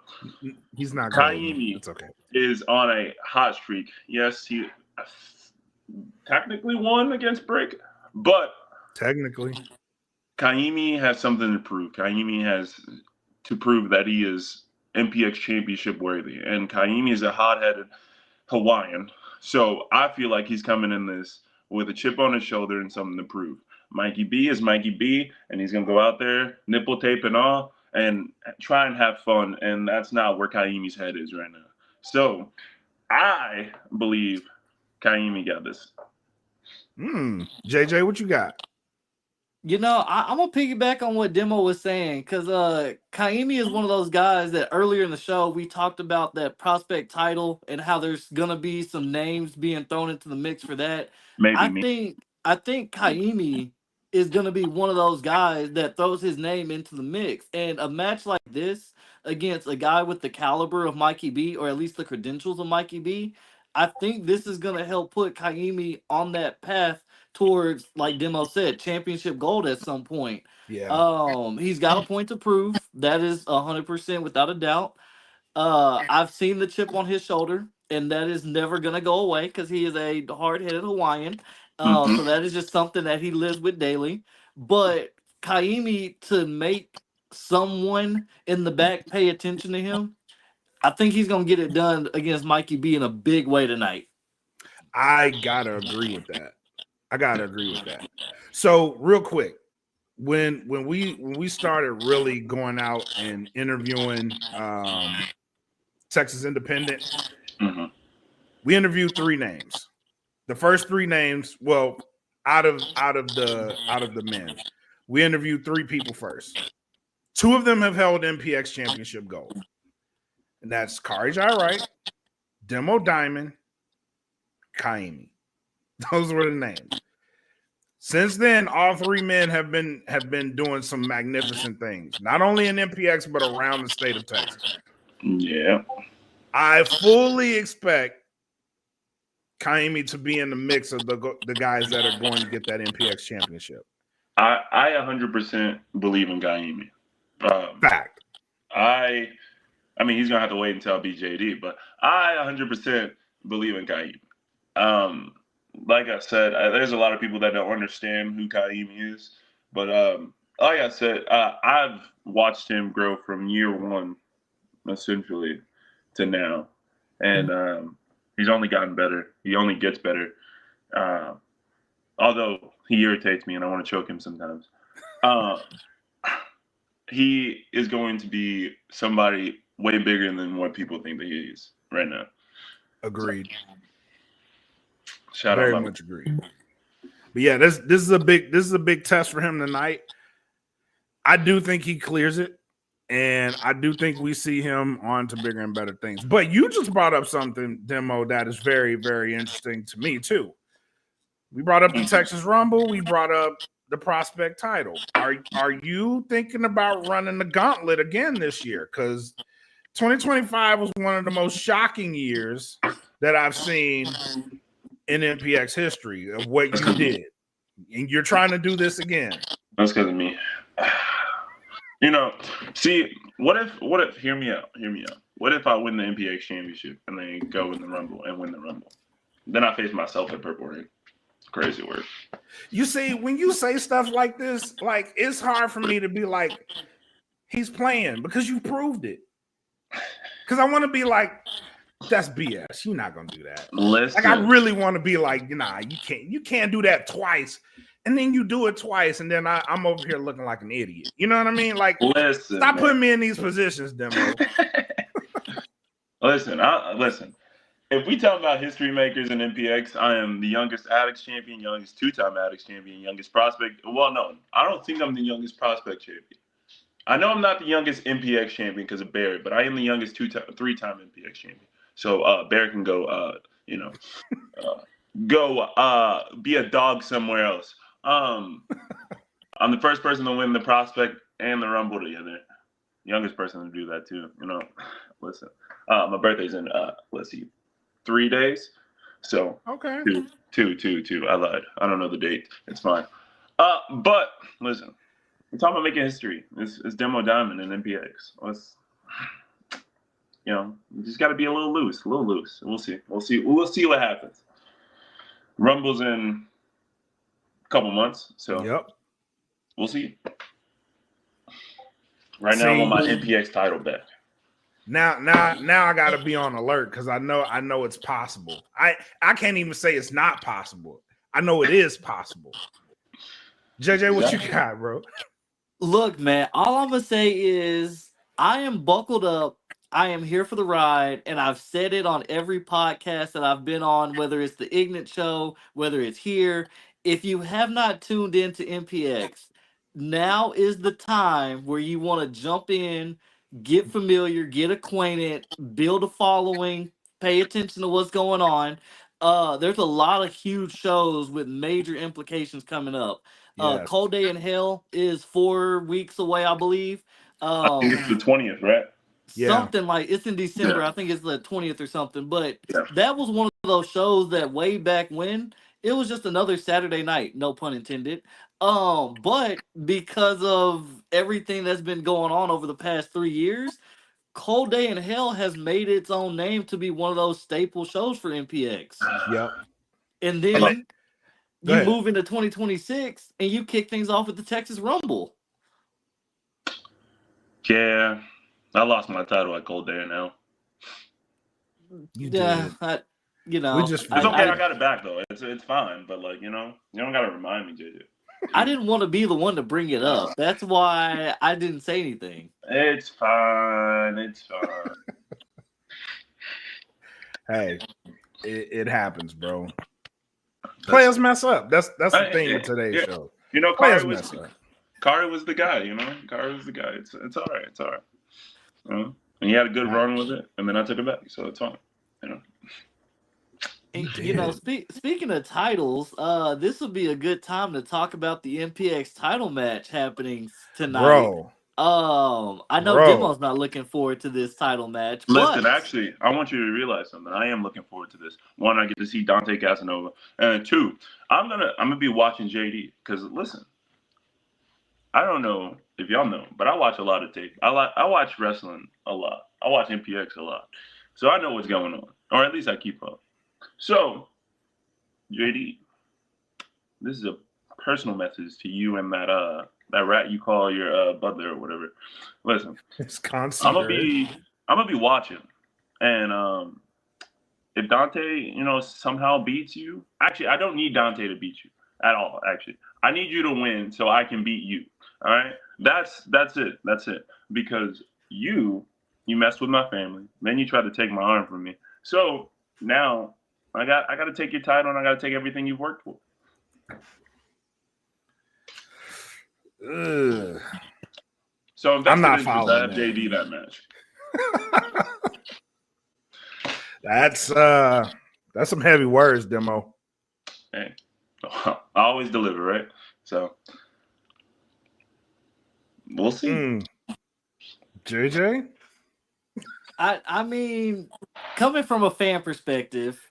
he's not Kaimi. It's okay. Is on a hot streak. Yes, he technically won against Brick, but technically, Kaimi has something to prove. Kaimi has to prove that he is MPX championship worthy, and Kaimi is a hot-headed Hawaiian. So I feel like he's coming in this with a chip on his shoulder and something to prove. Mikey B is Mikey B, and he's gonna go out there, nipple tape and all, and try and have fun. And that's not where Kaimi's head is right now. So I believe Kaimi got this. JJ, what you got? I'm gonna piggyback on what Demo was saying, because Kaimi is one of those guys that earlier in the show we talked about that prospect title and how there's gonna be some names being thrown into the mix for that. I think Kaimi is gonna be one of those guys that throws his name into the mix. And a match like this against a guy with the caliber of Mikey B, or at least the credentials of Mikey B, I think this is gonna help put Kaimi on that path towards, like Demo said, championship gold at some point. Yeah. He's got a point to prove. That is 100% without a doubt. I've seen the chip on his shoulder, and that is never gonna go away because he is a hard-headed Hawaiian. So that is just something that he lives with daily. But Kaimi, to make someone in the back pay attention to him, I think he's gonna get it done against Mikey B in a big way tonight. I gotta agree with that. So real quick, when we started really going out and interviewing Texas Independent, we interviewed 3 names. The first 3 names, well, out of the men, we interviewed 3 people first. 2 of them have held MPX championship gold, and that's Kari Wright, Demo Diamond, Kaimi. Those were the names. Since then, all 3 men have been doing some magnificent things, not only in MPX but around the state of Texas. Yeah, I fully expect Kaimi to be in the mix of the guys that are going to get that MPX championship. I 100% believe in Kaimi. Fact. I mean, he's gonna have to wait until I beat JD, but I 100% believe in Kaimi. Like I said, there's a lot of people that don't understand who Kaimi is, but like I said, I've watched him grow from year 1, essentially, to now, and he's only gotten better. He only gets better. Although he irritates me and I want to choke him sometimes. He is going to be somebody way bigger than what people think that he is right now. Agreed. Very much agreed. But yeah, this is a big test for him tonight. I do think he clears it, and I do think we see him on to bigger and better things. But you just brought up something, Demo, that is very, very interesting to me too. We brought up the Texas Rumble. We brought up the prospect title. Are you thinking about running the gauntlet again this year? Because 2025 was one of the most shocking years that I've seen in MPX history of what you did, and you're trying to do this again. That's because of me. See, what if? Hear me out. What if I win the MPX championship and then go in the Rumble and win the Rumble? Then I face myself at Purple Ring. Crazy work. You see, when you say stuff like this, like, it's hard for me to be like, he's playing, because you proved it. Because I want to be like, that's BS. You're not gonna do that. Listen. Like, I really want to be like, nah, you can't do that twice and then you do it twice, and then I'm over here looking like an idiot. You know what I mean? Like, Listen, stop putting me in these positions, Demo. Listen. If we talk about history makers in MPX, I am the youngest Addicts champion, youngest two-time Addicts champion, youngest prospect. Well, no, I don't think I'm the youngest prospect champion. I know I'm not the youngest MPX champion because of Barry, but I am the youngest three-time MPX champion. So Barry can go, be a dog somewhere else. I'm the first person to win the prospect and the Rumble together. Youngest person to do that too. Listen, my birthday's in let's see, 3 days. So okay, two. I lied. I don't know the date. It's fine. But listen, we're talking about making history. It's Demo Diamond and MPX. You just got to be a little loose. We'll see what happens. Rumble's in a couple months, so yep. We'll see. Right now, I'm on my MPX title back. Now I got to be on alert because I know it's possible. I can't even say it's not possible. I know it is possible. JJ, what you got, bro? Look, man, all I'm gonna say is I am buckled up. I am here for the ride, and I've said it on every podcast that I've been on, whether it's the Ignite Show, whether it's here. If you have not tuned into MPX, now is the time where you want to jump in, get familiar, get acquainted, build a following, pay attention to what's going on. There's a lot of huge shows with major implications coming up. Yes. Cold Day in Hell is 4 weeks away, I believe. I think it's the 20th, right? Something like it's in December. I think it's the 20th or something. But that was one of those shows that way back when it was just another Saturday night, no pun intended. But because of everything that's been going on over the past 3 years, Cold Day in Hell has made its own name to be one of those staple shows for MPX. Yep. And then you move into 2026 and you kick things off with the Texas Rumble. Yeah, I lost my title at Cold Day in Hell. You did. It's okay. I got it back though. It's fine. But you don't gotta remind me, JJ. I didn't want to be the one to bring it up. That's why I didn't say anything. It's fine. Hey, it happens, bro. Players mess up. That's the thing with today's show. Kari was the guy. Kari was the guy. It's all right. It's all right. And he had a good run with it, and then I took it back, so it's fine. Speaking of titles, this would be a good time to talk about the MPX title match happening tonight. Bro. I know Demo's not looking forward to this title match. Listen, actually, I want you to realize something. I am looking forward to this. One, I get to see Dante Casanova, and two, I'm gonna be watching JD because listen, I don't know if y'all know, but I watch a lot of tape. I watch wrestling a lot. I watch MPX a lot, so I know what's going on, or at least I keep up. So, JD, this is a personal message to you and that rat you call your butler or whatever. Listen, I'm gonna be watching, and if Dante, somehow beats you, actually, I don't need Dante to beat you at all. Actually, I need you to win so I can beat you. All right, that's it. That's it. Because you messed with my family, then you tried to take my arm from me. So now I got to take your title, and I got to take everything you've worked for. So I'm not following. I have JD that match. That's some heavy words, Demo. Hey, I always deliver, right? So we'll see. JJ? I mean, coming from a fan perspective,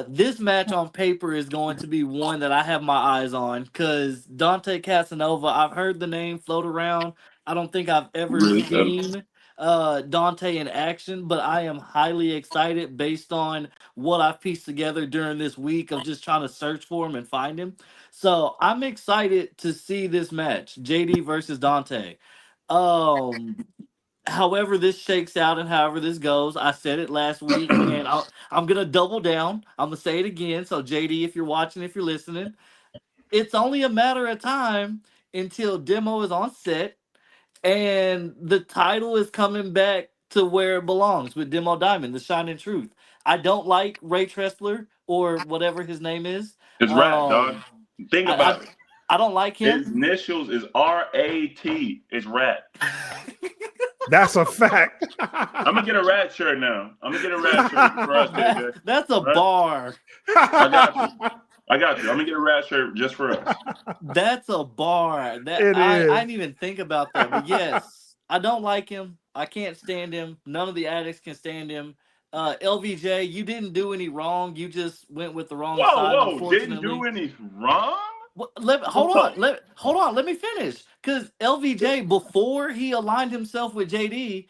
this match on paper is going to be one that I have my eyes on because Dante Casanova, I've heard the name float around. I don't think I've ever seen Dante in action, but I am highly excited based on what I've pieced together during this week of just trying to search for him and find him. So I'm excited to see this match, JD versus Dante. However this shakes out and however this goes, I said it last week, and I'm going to double down. I'm going to say it again. So, JD, if you're watching, if you're listening, it's only a matter of time until Demo is on set and the title is coming back to where it belongs with Demo Diamond, the Shining Truth. I don't like Ray Tressler or whatever his name is. It's Rat, dog. Think I, about it. I don't like him. His initials is R-A-T. It's Rat. That's a fact. I'm gonna get a Rat shirt now. I'm gonna get a Rat shirt for us, baby. That's a bar. I got you. I'm gonna get a Rat shirt just for us. That's a bar. That I didn't even think about that. But yes, I don't like him. I can't stand him. None of the addicts can stand him. LVJ, you didn't do any wrong. You just went with the wrong side. Whoa! Didn't do any wrong. Hold on. Let me finish. Because LVJ, before he aligned himself with JD,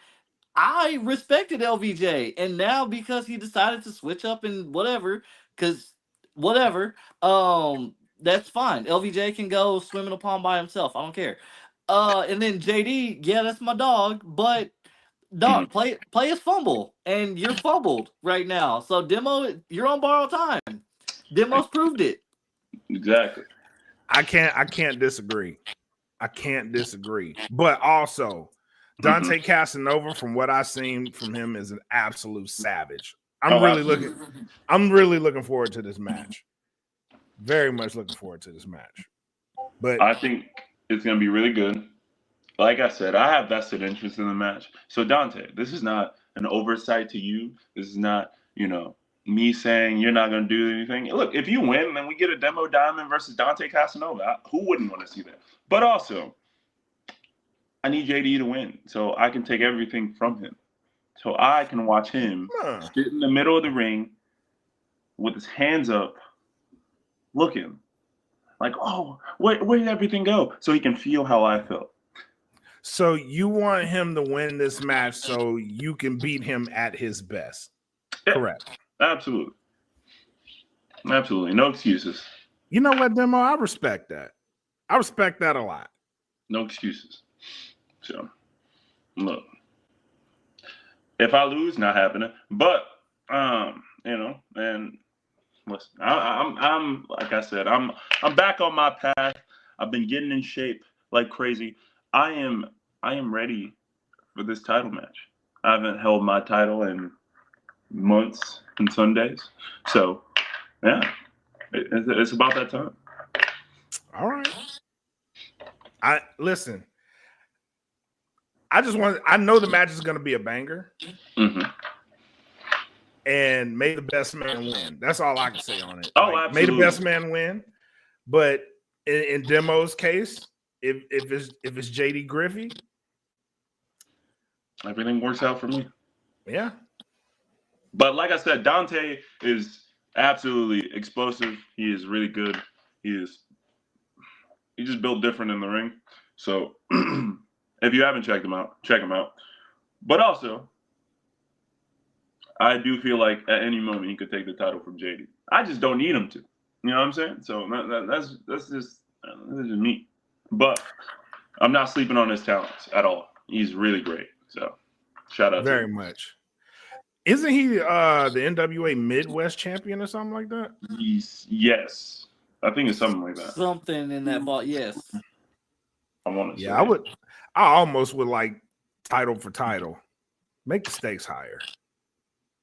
I respected LVJ, and now because he decided to switch up and whatever, that's fine. LVJ can go swim in a pond by himself. I don't care. And then JD, yeah, that's my dog, but dog, play his fumble, and you're fumbled right now. So Demo, you're on borrowed time. Demo's proved it. Exactly. I can't disagree. But also, Dante Casanova, from what I've seen from him, is an absolute savage. I'm really looking forward to this match. Very much looking forward to this match. But I think it's gonna be really good. Like I said, I have vested interest in the match. So Dante, this is not an oversight to you. This is not, me saying you're not going to do anything. Look, if you win, then we get a Demo Diamond versus Dante Casanova. Who wouldn't want to see that? But also, I need JD to win so I can take everything from him. So I can watch him sit in the middle of the ring with his hands up, looking like, oh, where did everything go? So he can feel how I felt. So you want him to win this match so you can beat him at his best. Yeah. Correct. Absolutely. No excuses. You know what, Demo? I respect that. I respect that a lot. No excuses. So, look. If I lose, not happening. But, and listen, I'm like I said, I'm back on my path. I've been getting in shape like crazy. I am ready for this title match. I haven't held my title in months and Sundays. So, yeah, it's about that time. All right. I know the match is going to be a banger. Mm-hmm. And may the best man win. That's all I can say on it. Oh, absolutely. May the best man win. But in Demo's case, if it's JD Griffey, everything works out for me. Yeah. But like I said, Dante is absolutely explosive. He is really good. He just built different in the ring. So if you haven't checked him out, check him out. But also, I do feel like at any moment he could take the title from JD. I just don't need him to. You know what I'm saying? So that's just me. But I'm not sleeping on his talents at all. He's really great. So shout out very to him. much. Isn't he the NWA Midwest champion or something like that? Yes. I think it's something like that. Something in that ball, yes. I want to say. I almost would like title for title. Make the stakes higher.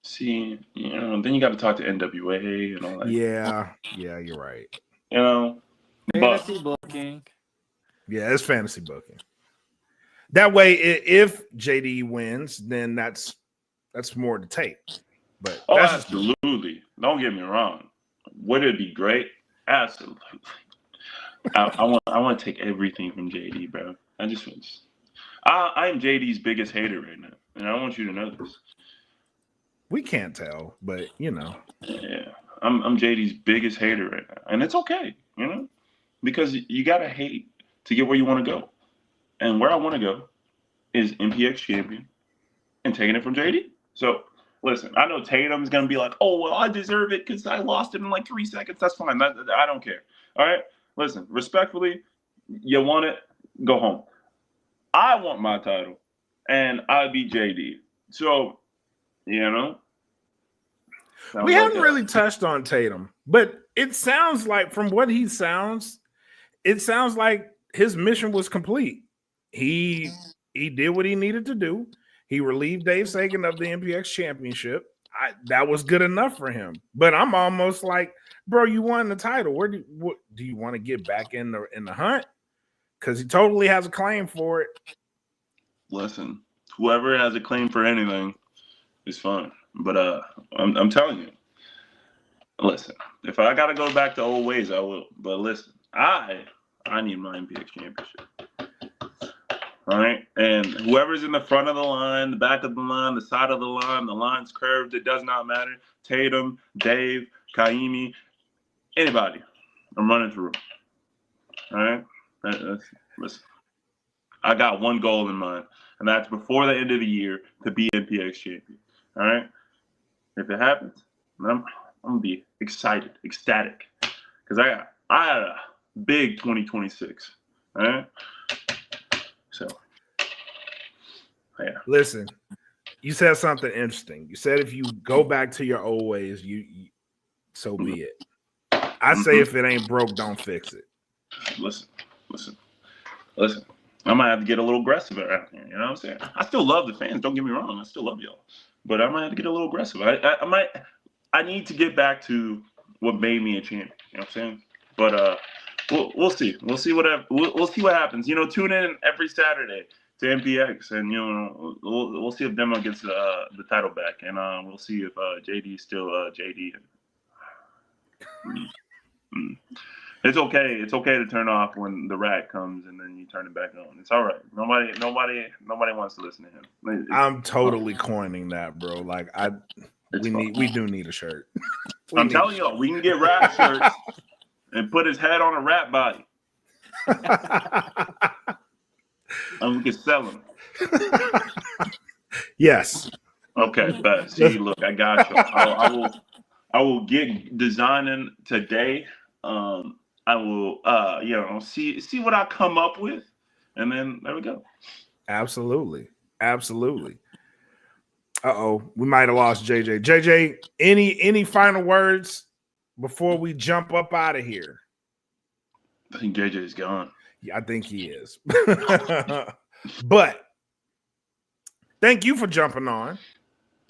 See, then you got to talk to NWA and all that. Yeah, you're right. Fantasy booking. Yeah, it's fantasy booking. That way, if JD wins, then that's more to take. But absolutely. Don't get me wrong. Would it be great? Absolutely. I want to take everything from JD, bro. I am JD's biggest hater right now, and I want you to know this. We can't tell, but Yeah, I'm JD's biggest hater right now, and it's okay, because you gotta hate to get where you want to go, and where I want to go is MPX champion and taking it from JD. So listen, I know Tatum's gonna be like, "Oh well, I deserve it because I lost it in like 3 seconds." That's fine. I don't care. All right, listen, respectfully, you want it, go home. I want my title, and I beat JD. So. We haven't really touched on Tatum, but it sounds like from what he sounds, it sounds like his mission was complete. He did what he needed to do. He relieved Dave Sagan of the MPX championship. That was good enough for him. But I'm almost like, bro, you won the title. Do you want to get back in the hunt? Because he totally has a claim for it. Listen, whoever has a claim for anything is fine. But I'm telling you, listen, if I gotta go back to old ways, I will. But listen, I need my MPX championship. All right, and whoever's in the front of the line, the back of the line, the side of the line's curved. It does not matter. Tatum, Dave, Kaimi, anybody, I'm running through. All right, listen. I got one goal in mind, and that's before the end of the year to be MPX champion. All right, if it happens, I'm gonna be excited, ecstatic, because I had a big 2026. All right. So, yeah. Listen, you said something interesting. You said if you go back to your old ways, you so be it. I say if it ain't broke, don't fix it. Listen. I might have to get a little aggressive around here. You know what I'm saying? I still love the fans. Don't get me wrong. I still love y'all, but I might have to get a little aggressive. I need to get back to what made me a champion. You know what I'm saying? But we'll see. We'll see we'll see what happens. You know, tune in every Saturday to MPX, and you know we'll see if Demo gets the title back, and we'll see if JD is still JD. It's okay. It's okay to turn off when the rat comes, and then you turn it back on. It's all right. Nobody wants to listen to him. I'm totally coining that, bro. Like we do need a shirt. I'm telling y'all, we can get rat shirts and put his head on a rat body. And we can sell them. Yes. Okay, but see, look, I got you. I will get designing today. I will see what I come up with, and then there we go. Absolutely. We might have lost JJ. JJ, any final words before we jump up out of here? I think JJ's gone. Yeah, I think he is. But thank you for jumping on.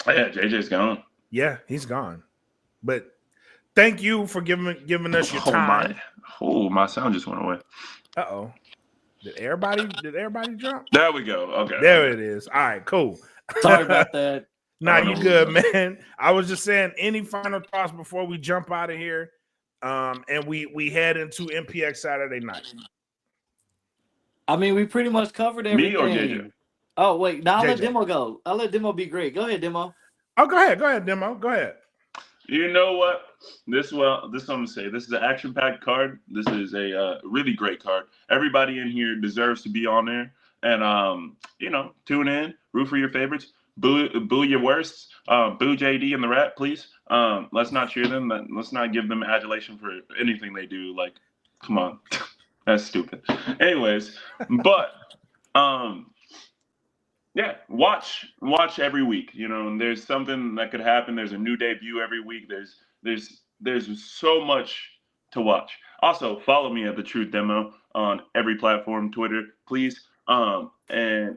Yeah, JJ's gone. Yeah, he's gone. But thank you for giving us your time. My sound just went away. Uh-oh. Did everybody jump? There we go. Okay. There it is. All right, cool. Sorry about that. Nah, you good, man. I was just saying, any final thoughts before we jump out of here? And we head into MPX Saturday night. I mean, we pretty much covered everything. Me or JJ? Oh, wait. Now I'll JJ. let Demo go. I'll let Demo be great. Go ahead, Demo. Oh, go ahead, Demo. Go ahead. You know what? This is what I'm gonna say. This is an action-packed card. This is a really great card. Everybody in here deserves to be on there. And tune in, root for your favorites, boo your worsts, boo JD and the Rat, please. Let's not cheer them. Let's not give them adulation for anything they do. Like, come on, that's stupid. Anyways, but yeah, watch every week. You know, and there's something that could happen. There's a new debut every week. There's so much to watch. Also, follow me at The Truth Demo on every platform, Twitter, please, and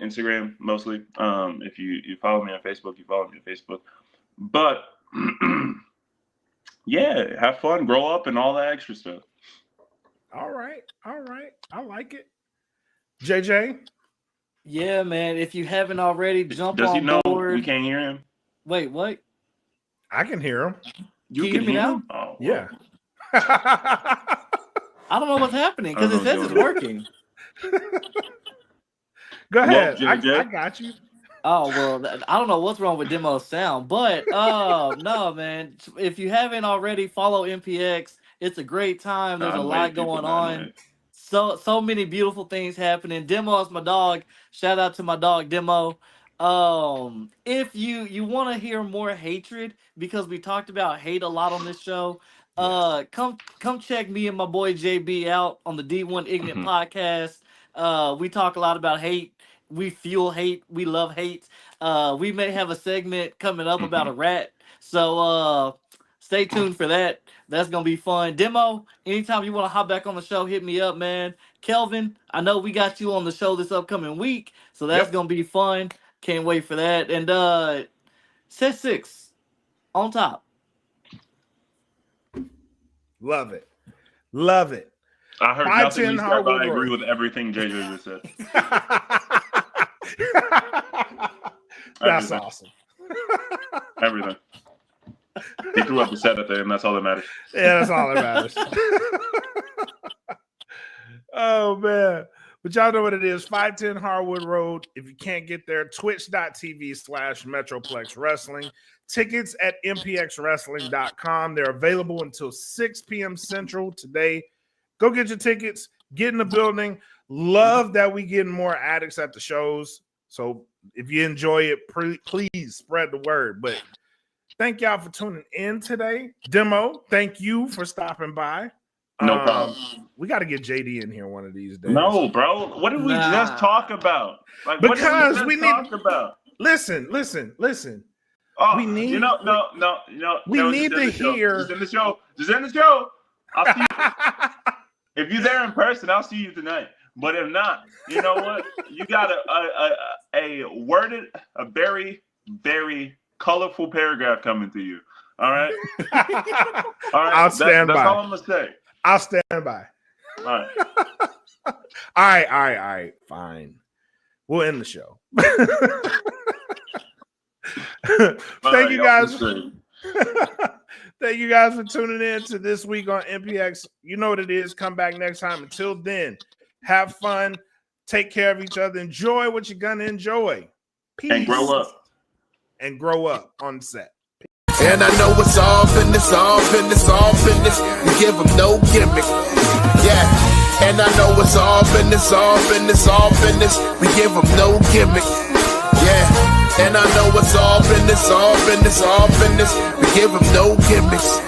Instagram mostly. If you follow me on Facebook, you follow me on Facebook. But yeah, have fun, grow up, and all that extra stuff. All right. I like it. JJ? Yeah, man. If you haven't already, jump Does on he know board. we can't hear him? Wait, what? I can hear him. You Can can you hear me now? him? Oh, Yeah. I don't know what's happening because it says it's working. Go ahead. Well, JJ? I got you. Oh, well, I don't know what's wrong with Demo's sound, but no, man. If you haven't already, follow MPX. It's a great time. There's a lot going on. So many beautiful things happening. Demo is my dog. Shout out to my dog Demo. If you want to hear more hatred, because we talked about hate a lot on this show, come check me and my boy JB out on the D1 Ignorant podcast. We talk a lot about hate. We fuel hate. We love hate. We may have a segment coming up about a rat. So stay tuned for that. That's gonna be fun. Demo, anytime you want to hop back on the show, hit me up, man. Kelvin, I know we got you on the show this upcoming week, so that's gonna be fun. Can't wait for that. And set 6 on top. Love it. Love it. I heard 510 nothing except I Hardwood agree Road. with everything JJ just said. That's awesome. Everything. He threw up the set at the end. That's all that matters. Yeah, that's all that matters. Oh, man. But y'all know what it is. 510 Hardwood Road. If you can't get there, twitch.tv/Metroplex Wrestling. Tickets at mpxwrestling.com. They're available until 6 p.m. Central today. Go get your tickets. Get in the building. Love that we getting more addicts at the shows. So if you enjoy it, please spread the word. But thank y'all for tuning in today. Demo, thank you for stopping by. No problem. We got to get JD in here one of these days. No, bro. What did we just talk about? Like, because what did we need talk about. Listen. Oh, we need. We need to hear. Just in the show. I'll see you. If you're there in person, I'll see you tonight. But if not, you know what? You got a very, very colorful paragraph coming to you. All right. All right. I'll stand by. That's all I'm gonna say. I'll stand by. All right. All right. Fine. We'll end the show. Thank you guys. Thank you guys for tuning in to this week on MPX. You know what it is. Come back next time. Until then, have fun. Take care of each other. Enjoy what you're gonna enjoy. Peace. And grow up. And grow up on set. And I know it's all business, all business, all business. We give them no gimmick. Yeah. And I know it's all business, all business, all business. We give them no gimmick. Yeah. And I know it's all business, all business, all business. We give them no gimmicks.